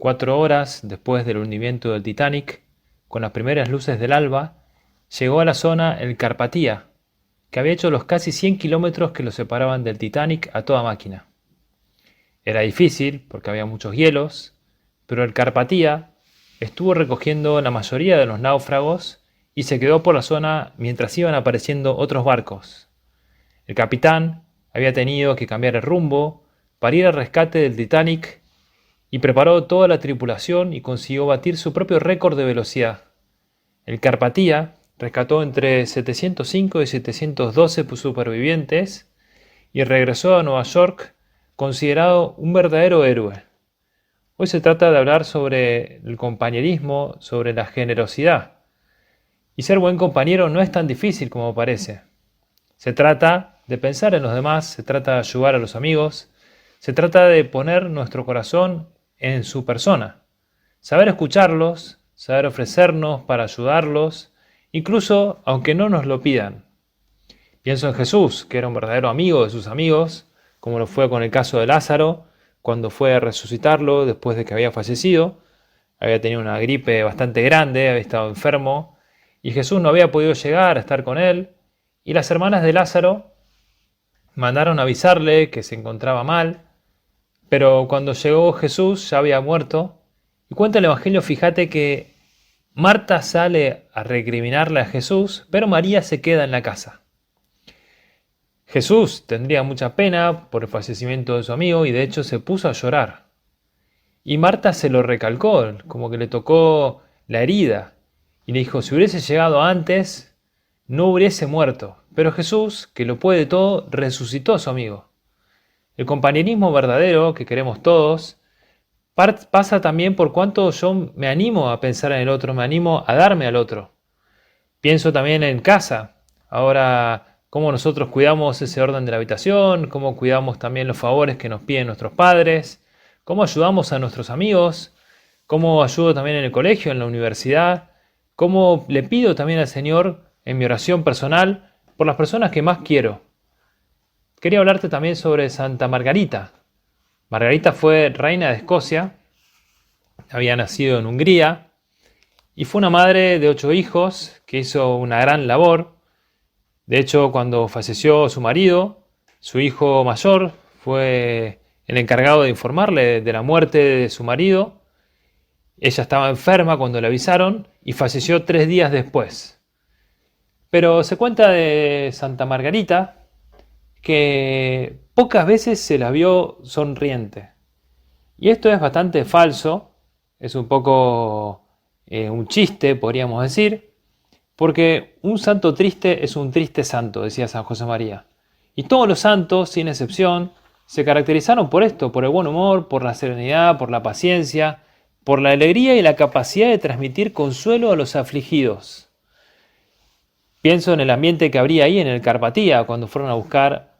4 horas después del hundimiento del Titanic, con las primeras luces del alba, llegó a la zona el Carpathia, que había hecho los casi 100 kilómetros que lo separaban del Titanic a toda máquina. Era difícil porque había muchos hielos, pero el Carpathia estuvo recogiendo la mayoría de los náufragos y se quedó por la zona mientras iban apareciendo otros barcos. El capitán había tenido que cambiar el rumbo para ir al rescate del Titanic y preparó toda la tripulación y consiguió batir su propio récord de velocidad. El Carpathia rescató entre 705 y 712 supervivientes y regresó a Nueva York considerado un verdadero héroe. Hoy se trata de hablar sobre el compañerismo, sobre la generosidad. Y ser buen compañero no es tan difícil como parece. Se trata de pensar en los demás, se trata de ayudar a los amigos, se trata de poner nuestro corazón en su persona. Saber escucharlos, saber ofrecernos para ayudarlos, incluso aunque no nos lo pidan. Pienso en Jesús, que era un verdadero amigo de sus amigos, como lo fue con el caso de Lázaro, cuando fue a resucitarlo después de que había fallecido. Había tenido una gripe bastante grande, había estado enfermo, y Jesús no había podido llegar a estar con él, y las hermanas de Lázaro mandaron a avisarle que se encontraba mal, pero cuando llegó Jesús ya había muerto, y cuenta el Evangelio, fíjate que Marta sale a recriminarle a Jesús, pero María se queda en la casa. Jesús tendría mucha pena por el fallecimiento de su amigo y de hecho se puso a llorar. Y Marta se lo recalcó, como que le tocó la herida, y le dijo, si hubiese llegado antes, no hubiese muerto. Pero Jesús, que lo puede todo, resucitó a su amigo. El compañerismo verdadero que queremos todos pasa también por cuánto yo me animo a pensar en el otro, me animo a darme al otro. Pienso también en casa. Ahora, cómo nosotros cuidamos ese orden de la habitación, cómo cuidamos también los favores que nos piden nuestros padres, cómo ayudamos a nuestros amigos, cómo ayudo también en el colegio, en la universidad, cómo le pido también al Señor en mi oración personal por las personas que más quiero. Quería hablarte también sobre Santa Margarita. Margarita fue reina de Escocia, había nacido en Hungría y fue una madre de 8 hijos que hizo una gran labor. De hecho, cuando falleció su marido, su hijo mayor fue el encargado de informarle de la muerte de su marido. Ella estaba enferma cuando le avisaron y falleció 3 días después. Pero se cuenta de Santa Margarita que pocas veces se la vio sonriente. Y esto es bastante falso, es un poco un chiste, podríamos decir, porque un santo triste es un triste santo, decía San José María. Y todos los santos, sin excepción, se caracterizaron por esto, por el buen humor, por la serenidad, por la paciencia, por la alegría y la capacidad de transmitir consuelo a los afligidos. Pienso en el ambiente que habría ahí en el Carpathia cuando fueron a buscar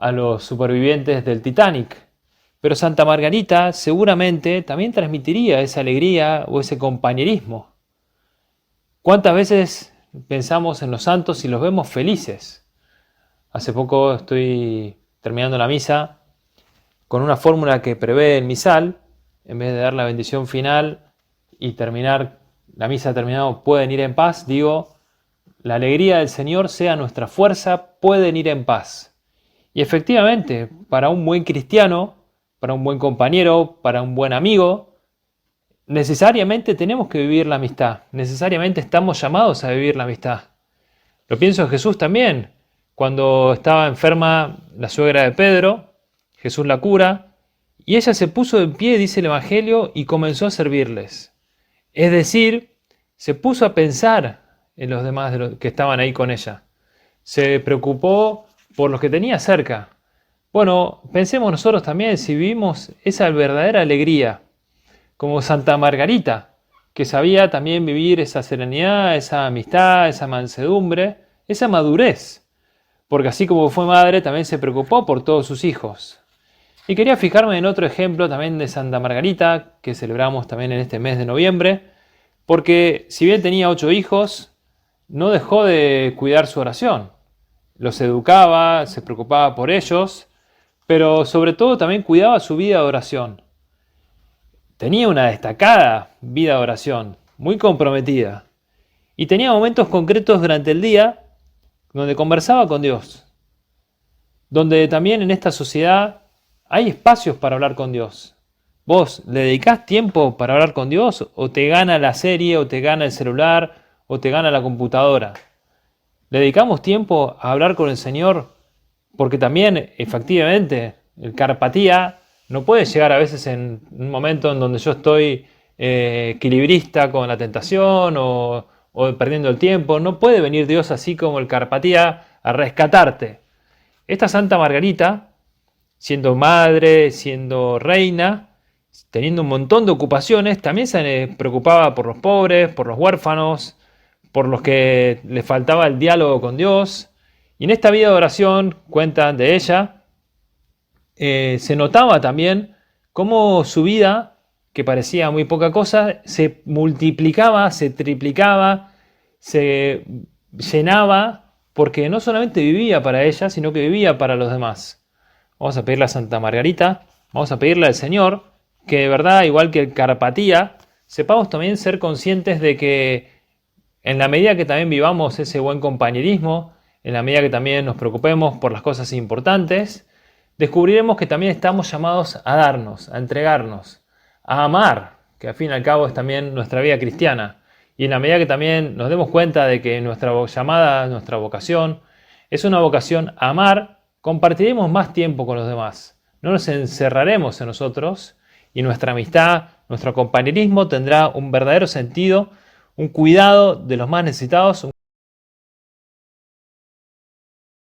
a los supervivientes del Titanic. Pero Santa Margarita seguramente también transmitiría esa alegría o ese compañerismo. ¿Cuántas veces pensamos en los santos y los vemos felices? Hace poco estoy terminando la misa con una fórmula que prevé el misal. En vez de dar la bendición final y terminar la misa terminado, pueden ir en paz, digo, la alegría del Señor sea nuestra fuerza, pueden ir en paz. Y efectivamente, para un buen cristiano, para un buen compañero, para un buen amigo, necesariamente tenemos que vivir la amistad, necesariamente estamos llamados a vivir la amistad. Lo pienso en Jesús también. Cuando estaba enferma la suegra de Pedro, Jesús la cura, y ella se puso en pie, dice el Evangelio, y comenzó a servirles. Es decir, se puso a pensar en los demás de los que estaban ahí con ella. Se preocupó por los que tenía cerca. Bueno, pensemos nosotros también si vivimos esa verdadera alegría, como Santa Margarita, que sabía también vivir esa serenidad, esa amistad, esa mansedumbre, esa madurez, porque así como fue madre, también se preocupó por todos sus hijos. Y quería fijarme en otro ejemplo también de Santa Margarita, que celebramos también en este mes de noviembre, porque si bien tenía 8 hijos, no dejó de cuidar su oración. Los educaba, se preocupaba por ellos, pero sobre todo también cuidaba su vida de oración. tenía una destacada vida de oración, muy comprometida. Y tenía momentos concretos durante el día donde conversaba con Dios, donde también en esta sociedad hay espacios para hablar con Dios. ¿Vos le dedicás tiempo para hablar con Dios o te gana la serie o te gana el celular o te gana la computadora? ¿Le dedicamos tiempo a hablar con el Señor? Porque también, efectivamente, el carpatía no puede llegar a veces en un momento en donde yo estoy equilibrista con la tentación o perdiendo el tiempo. No puede venir Dios así como el carpatía a rescatarte. Esta Santa Margarita, siendo madre, siendo reina, teniendo un montón de ocupaciones, también se preocupaba por los pobres, por los huérfanos, por los que les faltaba el diálogo con Dios. Y en esta vida de oración, cuentan de ella, se notaba también cómo su vida, que parecía muy poca cosa, se multiplicaba, se triplicaba, se llenaba, porque no solamente vivía para ella, sino que vivía para los demás. Vamos a pedirle a Santa Margarita, vamos a pedirle al Señor, que de verdad, igual que el Carpatía, sepamos también ser conscientes de que en la medida que también vivamos ese buen compañerismo, en la medida que también nos preocupemos por las cosas importantes, descubriremos que también estamos llamados a darnos, a entregarnos, a amar, que al fin y al cabo es también nuestra vida cristiana. Y en la medida que también nos demos cuenta de que nuestra llamada, nuestra vocación, es una vocación a amar, compartiremos más tiempo con los demás. No nos encerraremos en nosotros y nuestra amistad, nuestro compañerismo tendrá un verdadero sentido, un cuidado de los más necesitados.